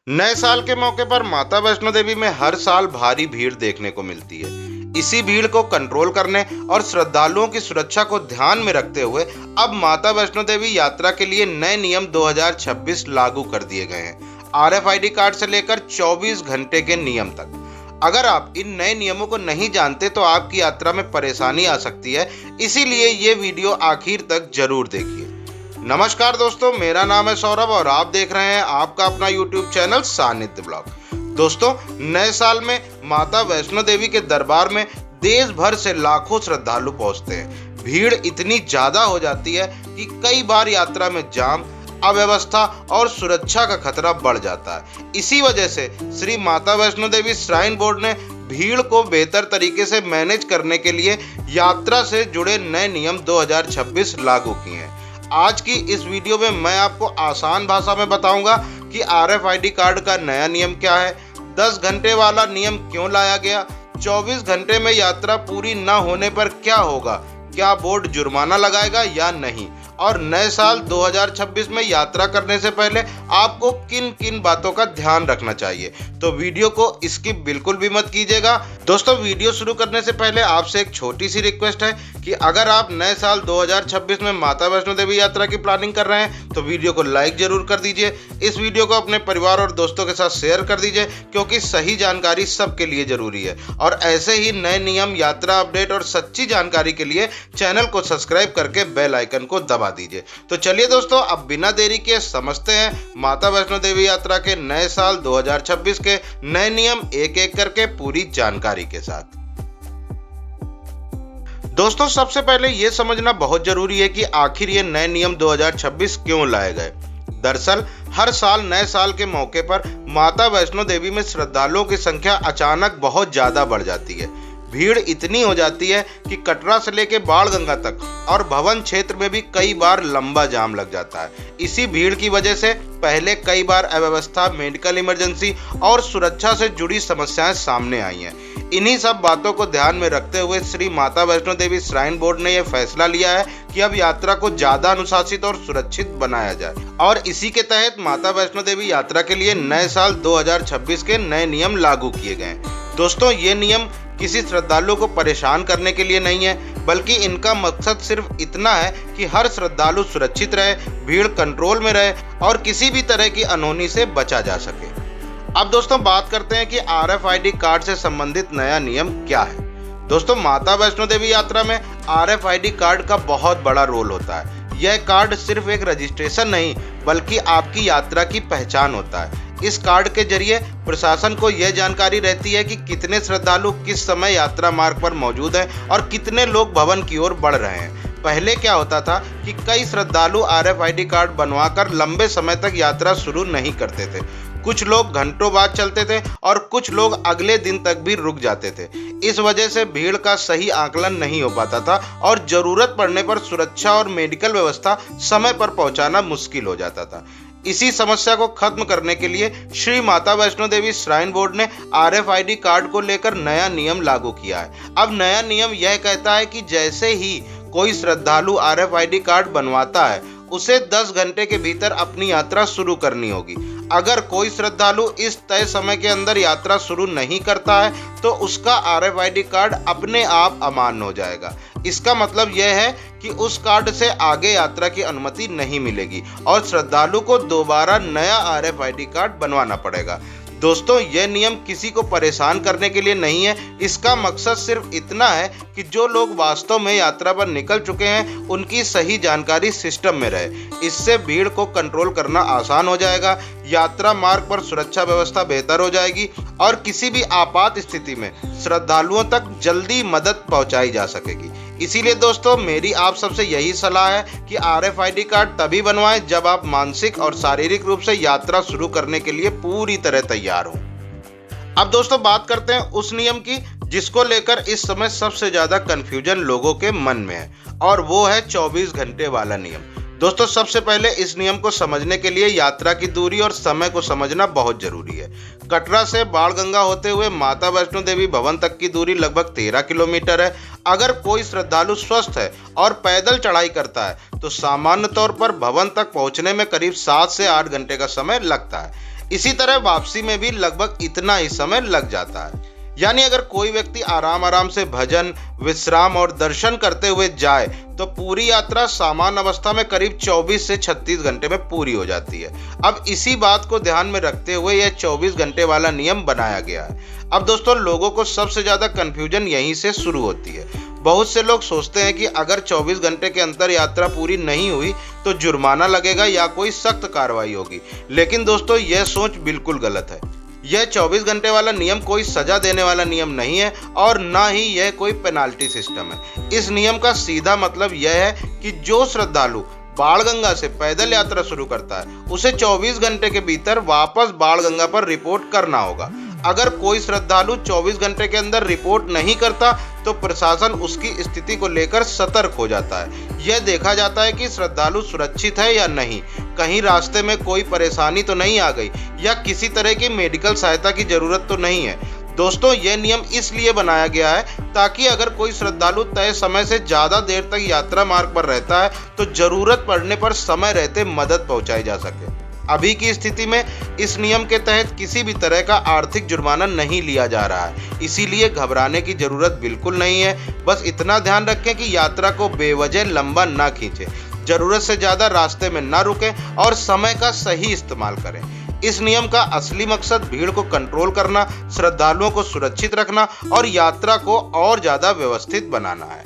नए साल के मौके पर माता वैष्णो देवी में हर साल भारी भीड़ देखने को मिलती है। इसी भीड़ को कंट्रोल करने और श्रद्धालुओं की सुरक्षा को ध्यान में रखते हुए अब माता वैष्णो देवी यात्रा के लिए नए नियम 2026 लागू कर दिए गए हैं। आरएफआईडी कार्ड से लेकर 24 घंटे के नियम तक। अगर आप इन नए नियमों को नहीं जानते तो आपकी यात्रा में परेशानी आ सकती है, इसीलिए ये वीडियो आखिर तक जरूर देखिए। नमस्कार दोस्तों, मेरा नाम है सौरभ और आप देख रहे हैं आपका अपना YouTube चैनल सानिध्य ब्लॉग। दोस्तों, नए साल में माता वैष्णो देवी के दरबार में देश भर से लाखों श्रद्धालु पहुंचते हैं। भीड़ इतनी ज्यादा हो जाती है कि कई बार यात्रा में जाम, अव्यवस्था और सुरक्षा का खतरा बढ़ जाता है। इसी वजह से श्री माता वैष्णो देवी श्राइन बोर्ड ने भीड़ को बेहतर तरीके से मैनेज करने के लिए यात्रा से जुड़े नए नियम 2026 लागू किए हैं। आज की इस वीडियो में मैं आपको आसान भाषा में बताऊंगा कि आरएफआईडी कार्ड का नया नियम क्या है, 10 घंटे वाला नियम क्यों लाया गया, 24 घंटे में यात्रा पूरी न होने पर क्या होगा, क्या बोर्ड जुर्माना लगाएगा या नहीं, और नए साल 2026 में यात्रा करने से पहले आपको किन किन बातों का ध्यान रखना चाहिए। तो वीडियो को स्किप बिल्कुल भी मत कीजिएगा। दोस्तों, वीडियो शुरू करने से पहले आपसे एक छोटी सी रिक्वेस्ट है कि अगर आप नए साल 2026 में माता वैष्णो देवी यात्रा की प्लानिंग कर रहे हैं तो वीडियो को लाइक जरूर कर दीजिए। इस वीडियो को अपने परिवार और दोस्तों के साथ शेयर कर दीजिए, क्योंकि सही जानकारी सबके लिए जरूरी है। और ऐसे ही नए नियम, यात्रा अपडेट और सच्ची जानकारी के लिए चैनल को सब्सक्राइब करके बेल आइकन को दबा दीजिए। तो चलिए दोस्तों, अब बिना देरी के समझते हैं माता वैष्णो देवी यात्रा के नए साल 2026 के नए नियम एक एक करके पूरी जानकारी के साथ। दोस्तों, सबसे पहले यह समझना बहुत जरूरी है कि आखिर ये नए नियम 2026 क्यों लाए गए। दरअसल हर साल नए साल के मौके पर माता वैष्णो देवी में श्रद्धालुओं की संख्या अचानक बहुत ज्यादा बढ़ जाती है। भीड़ इतनी हो जाती है कि कटरा से लेकर बाणगंगा तक और भवन क्षेत्र में भी कई बार लंबा जाम लग जाता है। इसी भीड़ की वजह से पहले कई बार अव्यवस्था, मेडिकल इमरजेंसी और सुरक्षा से जुड़ी समस्याएं सामने आई हैं। इन्हीं सब बातों को ध्यान में रखते हुए श्री माता वैष्णो देवी श्राइन बोर्ड ने यह फैसला लिया है कि अब यात्रा को ज्यादा अनुशासित और सुरक्षित बनाया जाए। और इसी के तहत माता वैष्णो देवी यात्रा के लिए नए साल 2026 के नए नियम लागू किए गए हैं। दोस्तों, ये नियम किसी श्रद्धालु को परेशान करने के लिए नहीं है, बल्कि इनका मकसद सिर्फ इतना है कि हर श्रद्धालु सुरक्षित रहे, भीड़ कंट्रोल में रहे और किसी भी तरह की अनहोनी से बचा जा सके। अब दोस्तों, बात करते हैं कि आरएफआईडी कार्ड से संबंधित नया नियम क्या है। दोस्तों, माता वैष्णो देवी यात्रा में आरएफआईडी कार्ड का बहुत बड़ा रोल होता है। यह कार्ड सिर्फ एक रजिस्ट्रेशन नहीं, बल्कि आपकी यात्रा की पहचान होता है। इस कार्ड के जरिए प्रशासन को यह जानकारी रहती है कि कितने श्रद्धालु किस समय यात्रा मार्ग पर मौजूद हैं और कितने लोग भवन की ओर बढ़ रहे हैं। पहले क्या होता था कि कई श्रद्धालु आरएफआईडी कार्ड बनवाकर लंबे समय तक यात्रा शुरू नहीं करते थे। कुछ लोग घंटों बाद चलते थे और कुछ लोग अगले दिन तक भी रुक जाते थे। इस वजह से भीड़ का सही आकलन नहीं हो पाता था और जरूरत पड़ने पर सुरक्षा और मेडिकल व्यवस्था समय पर पहुंचाना मुश्किल हो जाता था। इसी समस्या को खत्म करने के लिए श्री माता वैष्णो देवी श्राइन बोर्ड ने आरएफआईडी कार्ड को लेकर नया नियम लागू किया है। अब नया नियम यह कहता है कि जैसे ही कोई श्रद्धालु आरएफआईडी कार्ड बनवाता है, उसे 10 घंटे के भीतर अपनी यात्रा शुरू करनी होगी। अगर कोई श्रद्धालु इस तय समय के अंदर यात्रा शुरू नहीं करता है तो उसका आरएफआईडी कार्ड अपने आप अमान्य हो जाएगा। इसका मतलब यह है कि उस कार्ड से आगे यात्रा की अनुमति नहीं मिलेगी और श्रद्धालु को दोबारा नया आरएफआईडी कार्ड बनवाना पड़ेगा। दोस्तों, यह नियम किसी को परेशान करने के लिए नहीं है। इसका मकसद सिर्फ इतना है कि जो लोग वास्तव में यात्रा पर निकल चुके हैं उनकी सही जानकारी सिस्टम में रहे। इससे भीड़ को कंट्रोल करना आसान हो जाएगा, यात्रा मार्ग पर सुरक्षा व्यवस्था बेहतर हो जाएगी और किसी भी आपात स्थिति में श्रद्धालुओं तक जल्दी मदद पहुंचाई जा सकेगी। इसीलिए दोस्तों, मेरी आप सबसे यही सलाह है कि आरएफआईडी कार्ड तभी बनवाएं जब आप मानसिक और शारीरिक रूप से यात्रा शुरू करने के लिए पूरी तरह तैयार हो। अब दोस्तों, बात करते हैं उस नियम की जिसको लेकर इस समय सबसे ज्यादा कंफ्यूजन लोगों के मन में है, और वो है 24 घंटे वाला नियम। दोस्तों, सबसे पहले इस नियम को समझने के लिए यात्रा की दूरी और समय को समझना बहुत जरूरी है। कटरा से बाणगंगा होते हुए माता वैष्णो देवी भवन तक की दूरी लगभग 13 किलोमीटर है। अगर कोई श्रद्धालु स्वस्थ है और पैदल चढ़ाई करता है तो सामान्य तौर पर भवन तक पहुंचने में करीब 7 से 8 घंटे का समय लगता है। इसी तरह वापसी में भी लगभग इतना ही समय लग जाता है। यानी अगर कोई व्यक्ति आराम आराम से भजन, विश्राम और दर्शन करते हुए जाए तो पूरी यात्रा सामान्य अवस्था में करीब 24 से 36 घंटे में पूरी हो जाती है। अब इसी बात को ध्यान में रखते हुए यह 24 घंटे वाला नियम बनाया गया है। अब दोस्तों, लोगों को सबसे ज्यादा कंफ्यूजन यहीं से शुरू होती है। बहुत से लोग सोचते हैं कि अगर 24 घंटे के अंदर यात्रा पूरी नहीं हुई तो जुर्माना लगेगा या कोई सख्त कार्रवाई होगी। लेकिन दोस्तों, यह सोच बिल्कुल गलत है। यह 24 घंटे वाला नियम कोई सजा देने वाला नियम नहीं है और ना ही यह कोई पेनाल्टी सिस्टम है। इस नियम का सीधा मतलब यह है कि जो श्रद्धालु बाणगंगा से पैदल यात्रा शुरू करता है उसे 24 घंटे के भीतर वापस बाणगंगा पर रिपोर्ट करना होगा। अगर कोई श्रद्धालु 24 घंटे के अंदर रिपोर्ट नहीं करता तो प्रशासन उसकी स्थिति को लेकर सतर्क हो जाता है। यह देखा जाता है कि श्रद्धालु सुरक्षित है या नहीं, कहीं रास्ते में कोई परेशानी तो नहीं आ गई या किसी तरह की मेडिकल सहायता की जरूरत तो नहीं है। दोस्तों, यह नियम इसलिए बनाया गया है ताकि अगर कोई श्रद्धालु तय समय से ज्यादा देर तक यात्रा मार्ग पर रहता है तो जरूरत पड़ने पर समय रहते मदद पहुंचाई जा सके। अभी की स्थिति में इस नियम के तहत किसी भी तरह का आर्थिक जुर्माना नहीं लिया जा रहा है, इसीलिए घबराने की जरूरत बिल्कुल नहीं है। बस इतना ध्यान रखें कि यात्रा को बेवजह लंबा ना खींचें, जरूरत से ज्यादा रास्ते में ना रुकें और समय का सही इस्तेमाल करें। इस नियम का असली मकसद भीड़ को कंट्रोल करना, श्रद्धालुओं को सुरक्षित रखना और यात्रा को और ज्यादा व्यवस्थित बनाना है।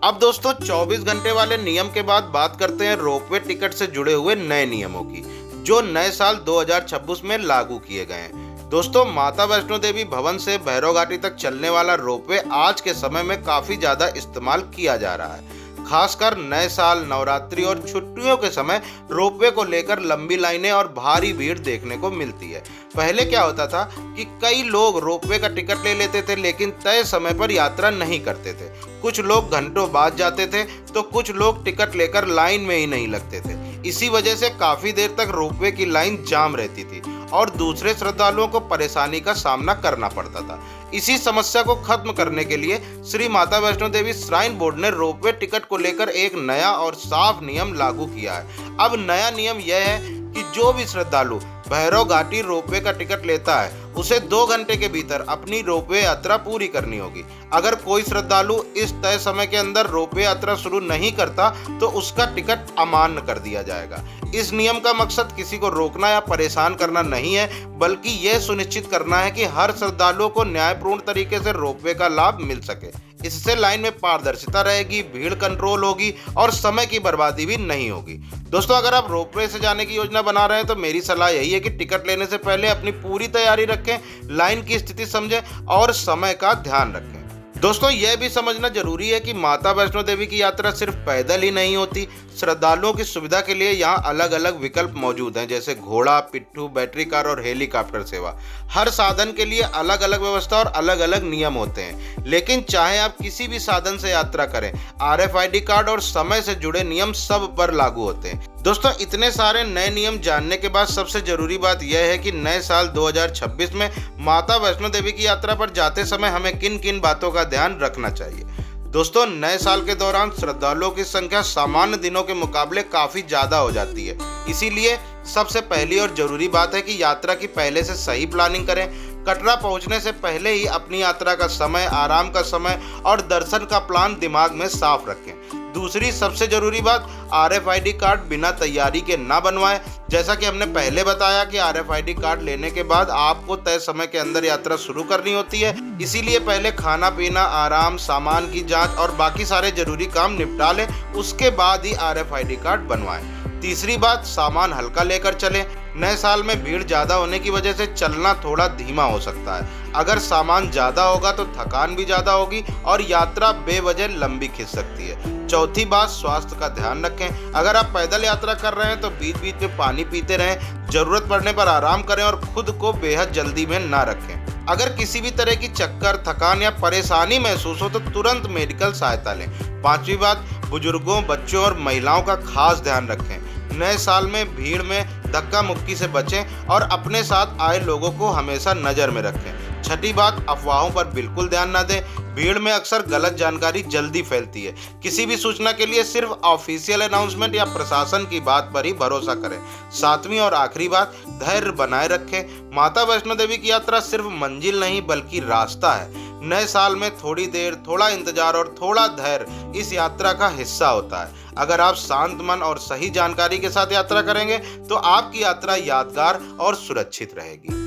अब दोस्तों, 24 घंटे वाले नियम के बाद बात करते हैं रोपवे टिकट से जुड़े हुए नए नियमों की, जो नए साल 2026 में लागू किए गए हैं। दोस्तों, माता वैष्णो देवी भवन से भैरव घाटी तक चलने वाला रोपवे आज के समय में काफी ज्यादा इस्तेमाल किया जा रहा है। खासकर नए साल, नवरात्रि और छुट्टियों के समय रोपवे को लेकर लंबी लाइनें और भारी भीड़ देखने को मिलती है। पहले क्या होता था कि कई लोग रोपवे का टिकट ले लेते थे लेकिन तय समय पर यात्रा नहीं करते थे। कुछ लोग घंटों बाद जाते थे तो कुछ लोग टिकट लेकर लाइन में ही नहीं लगते थे। इसी वजह से काफी देर तक रोपवे की लाइन जाम रहती थी और दूसरे श्रद्धालुओं को परेशानी का सामना करना पड़ता था। इसी समस्या को खत्म करने के लिए श्री माता वैष्णो देवी श्राइन बोर्ड ने रोपवे टिकट को लेकर एक नया और साफ नियम लागू किया है। अब नया नियम यह है कि जो भी श्रद्धालु भैरव घाटी रोपवे का टिकट लेता है उसे 2 घंटे के भीतर अपनी रोपवे यात्रा पूरी करनी होगी। अगर कोई श्रद्धालु इस तय समय के अंदर रोपवे यात्रा शुरू नहीं करता तो उसका टिकट अमान्य कर दिया जाएगा। इस नियम का मकसद किसी को रोकना या परेशान करना नहीं है, बल्कि यह सुनिश्चित करना है कि हर श्रद्धालुओं को न्यायपूर्ण तरीके से रोपवे का लाभ मिल सके। इससे लाइन में पारदर्शिता रहेगी, भीड़ कंट्रोल होगी और समय की बर्बादी भी नहीं होगी। दोस्तों, अगर आप रोपवे से जाने की योजना बना रहे हैं तो मेरी सलाह यही है कि टिकट लेने से पहले अपनी पूरी तैयारी रखें, लाइन की स्थिति समझें और समय का ध्यान रखें। दोस्तों, यह भी समझना जरूरी है कि माता वैष्णो देवी की यात्रा सिर्फ पैदल ही नहीं होती। श्रद्धालुओं की सुविधा के लिए यहाँ अलग अलग विकल्प मौजूद हैं, जैसे घोड़ा, पिट्ठू, बैटरी कार और हेलीकॉप्टर सेवा। हर साधन के लिए अलग अलग व्यवस्था और अलग अलग नियम होते हैं, लेकिन चाहे आप किसी भी साधन से यात्रा करें, RFID कार्ड और समय से जुड़े नियम सब पर लागू होते हैं। दोस्तों, इतने सारे नए नियम जानने के बाद सबसे जरूरी बात यह है कि नए साल 2026 में माता वैष्णो देवी की यात्रा पर जाते समय हमें किन किन बातों का ध्यान रखना चाहिए। दोस्तों, नए साल के दौरान श्रद्धालुओं की संख्या सामान्य दिनों के मुकाबले काफी ज्यादा हो जाती है। इसीलिए सबसे पहली और जरूरी बात है कि यात्रा की पहले से सही प्लानिंग करें। कटरा पहुंचने से पहले ही अपनी यात्रा का समय, आराम का समय और दर्शन का प्लान दिमाग में साफ रखें। दूसरी सबसे जरूरी बात, RFID कार्ड बिना तैयारी के ना बनवाएं। जैसा कि हमने पहले बताया कि RFID कार्ड लेने के बाद आपको तय समय के अंदर यात्रा शुरू करनी होती है, इसीलिए पहले खाना पीना, आराम, सामान की जांच और बाकी सारे जरूरी काम निपटा लें, उसके बाद ही RFID कार्ड बनवाएं। तीसरी बात, सामान हल्का लेकर चलें। नए साल में भीड़ ज़्यादा होने की वजह से चलना थोड़ा धीमा हो सकता है। अगर सामान ज़्यादा होगा तो थकान भी ज़्यादा होगी और यात्रा बेवजह लंबी खिंच सकती है। चौथी बात, स्वास्थ्य का ध्यान रखें। अगर आप पैदल यात्रा कर रहे हैं तो बीच बीच में पानी पीते रहें, जरूरत पड़ने पर आराम करें और खुद को बेहद जल्दी में ना रखें। अगर किसी भी तरह की चक्कर, थकान या परेशानी महसूस हो तो तुरंत मेडिकल सहायता लें। पांचवी बात, बुजुर्गों, बच्चों और महिलाओं का खास ध्यान रखें। नए साल में भीड़ में धक्का मुक्की से बचें और अपने साथ आए लोगों को हमेशा नज़र में रखें। छठी बात, अफवाहों पर बिल्कुल ध्यान न दें। भीड़ में अक्सर गलत जानकारी जल्दी फैलती है। किसी भी सूचना के लिए सिर्फ ऑफिशियल अनाउंसमेंट या प्रशासन की बात पर ही भरोसा करें। सातवीं और आखिरी बात, धैर्य बनाए रखें। माता वैष्णो देवी की यात्रा सिर्फ मंजिल नहीं बल्कि रास्ता है। नए साल में थोड़ी देर, थोड़ा इंतजार और थोड़ा धैर्य इस यात्रा का हिस्सा होता है। अगर आप शांत मन और सही जानकारी के साथ यात्रा करेंगे तो आपकी यात्रा यादगार और सुरक्षित रहेगी।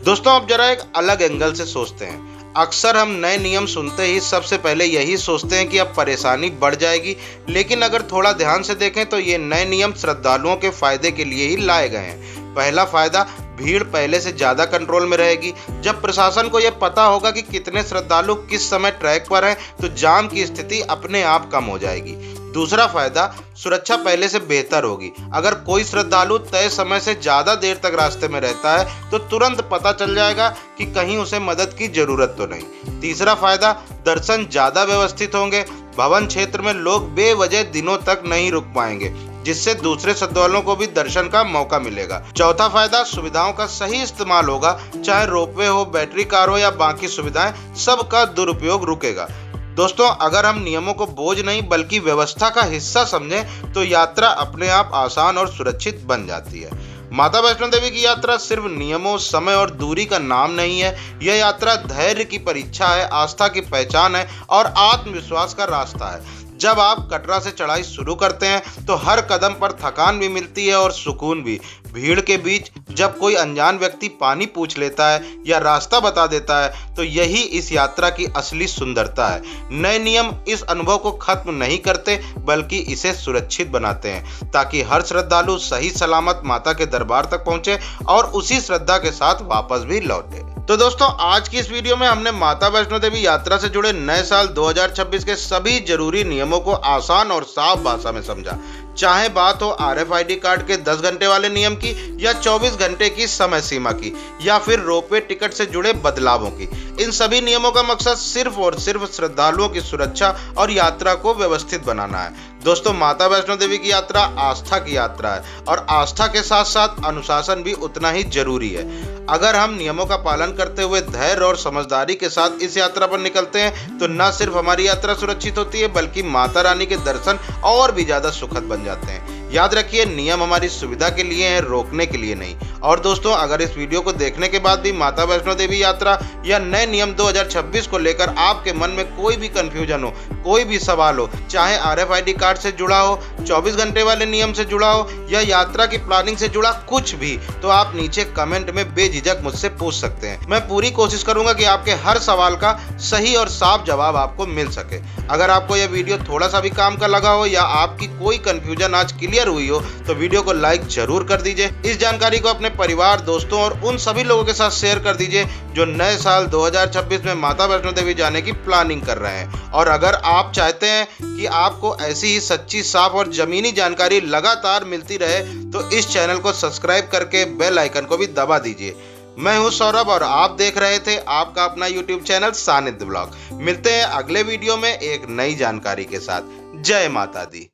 दोस्तों, अब जरा एक अलग एंगल से सोचते हैं। अक्सर हम नए नियम सुनते ही सबसे पहले यही सोचते हैं कि अब परेशानी बढ़ जाएगी, लेकिन अगर थोड़ा ध्यान से देखें तो ये नए नियम श्रद्धालुओं के फायदे के लिए ही लाए गए हैं। पहला फायदा, भीड़ पहले से ज्यादा कंट्रोल में रहेगी। जब प्रशासन को यह पता होगा कि कितने श्रद्धालु किस समय ट्रैक पर हैं, तो जाम की स्थिति अपने आप कम हो जाएगी। दूसरा फायदा, सुरक्षा पहले से बेहतर होगी। अगर कोई श्रद्धालु तय समय से ज्यादा देर तक रास्ते में रहता है तो तुरंत पता चल जाएगा कि कहीं उसे मदद की जरूरत तो नहीं। तीसरा फायदा, दर्शन ज्यादा व्यवस्थित होंगे। भवन क्षेत्र में लोग बेवजह दिनों तक नहीं रुक पाएंगे, जिससे दूसरे श्रद्धालुओं को भी दर्शन का मौका मिलेगा। चौथा फायदा, सुविधाओं का सही इस्तेमाल होगा। चाहे रोपवे हो, बैटरी कार हो या बाकी सुविधाएं, सबका दुरुपयोग रुकेगा। दोस्तों, अगर हम नियमों को बोझ नहीं बल्कि व्यवस्था का हिस्सा समझें तो यात्रा अपने आप आसान और सुरक्षित बन जाती है। माता वैष्णो देवी की यात्रा सिर्फ नियमों, समय और दूरी का नाम नहीं है। यह यात्रा धैर्य की परीक्षा है, आस्था की पहचान है और आत्मविश्वास का रास्ता है। जब आप कटरा से चढ़ाई शुरू करते हैं तो हर कदम पर थकान भी मिलती है और सुकून भी। भीड़ के बीच जब कोई अनजान व्यक्ति पानी पूछ लेता है या रास्ता बता देता है तो यही इस यात्रा की असली सुंदरता है। नए नियम इस अनुभव को खत्म नहीं करते बल्कि इसे सुरक्षित बनाते हैं, ताकि हर श्रद्धालु सही सलामत माता के दरबार तक पहुंचे और उसी श्रद्धा के साथ वापस भी लौटे। तो दोस्तों, आज की इस वीडियो में हमने माता वैष्णो देवी यात्रा से जुड़े नए साल 2026 के सभी जरूरी नियमों को आसान और साफ भाषा में समझा। चाहे बात हो RFID कार्ड के 10 घंटे वाले नियम की या 24 घंटे की समय सीमा की या फिर रोपवे टिकट से जुड़े बदलावों की, इन सभी नियमों का मकसद सिर्फ और सिर्फ श्रद्धालुओं की सुरक्षा और यात्रा को व्यवस्थित बनाना है। दोस्तों, माता वैष्णो देवी की यात्रा आस्था की यात्रा है और आस्था के साथ साथ अनुशासन भी उतना ही जरूरी है। अगर हम नियमों का पालन करते हुए धैर्य और समझदारी के साथ इस यात्रा पर निकलते हैं तो न सिर्फ हमारी यात्रा सुरक्षित होती है बल्कि माता रानी के दर्शन और भी ज्यादा सुखद बन जाते हैं। याद रखिए, नियम हमारी सुविधा के लिए हैं, रोकने के लिए नहीं। और दोस्तों, अगर इस वीडियो को देखने के बाद भी माता वैष्णो देवी यात्रा या नए नियम 2026 को लेकर आपके मन में कोई भी कंफ्यूजन हो, कोई भी सवाल हो, चाहे RFID कार्ड से जुड़ा हो, 24 घंटे वाले नियम से जुड़ा हो या यात्रा की प्लानिंग से जुड़ा कुछ भी, तो आप नीचे कमेंट में बेझिझक मुझसे पूछ सकते हैं। मैं पूरी कोशिश करूंगा कि आपके हर सवाल का सही और साफ जवाब आपको मिल सके। अगर आपको यह वीडियो थोड़ा सा भी काम का लगा हो या आपकी कोई कंफ्यूजन आज क्लियर हुई हो तो वीडियो को लाइक जरूर कर दीजिए। इस जानकारी को अपने परिवार, दोस्तों और उन सभी लोगों के साथ शेयर कर दीजिए जो नए साल 2026 में माता वैष्णो देवी जाने की प्लानिंग कर रहे हैं। और अगर आप चाहते हैं कि आपको ऐसी ही सच्ची, साफ और जमीनी जानकारी लगातार मिलती रहे तो इस चैनल को सब्सक्राइब करके बेल आइकन को भी दबा दीजिए। मैं हूं सौरभ और आप देख रहे थे आपका अपना YouTube चैनल सानिध्य ब्लॉग। मिलते हैं अगले वीडियो में एक नई जानकारी के साथ। जय माता दी।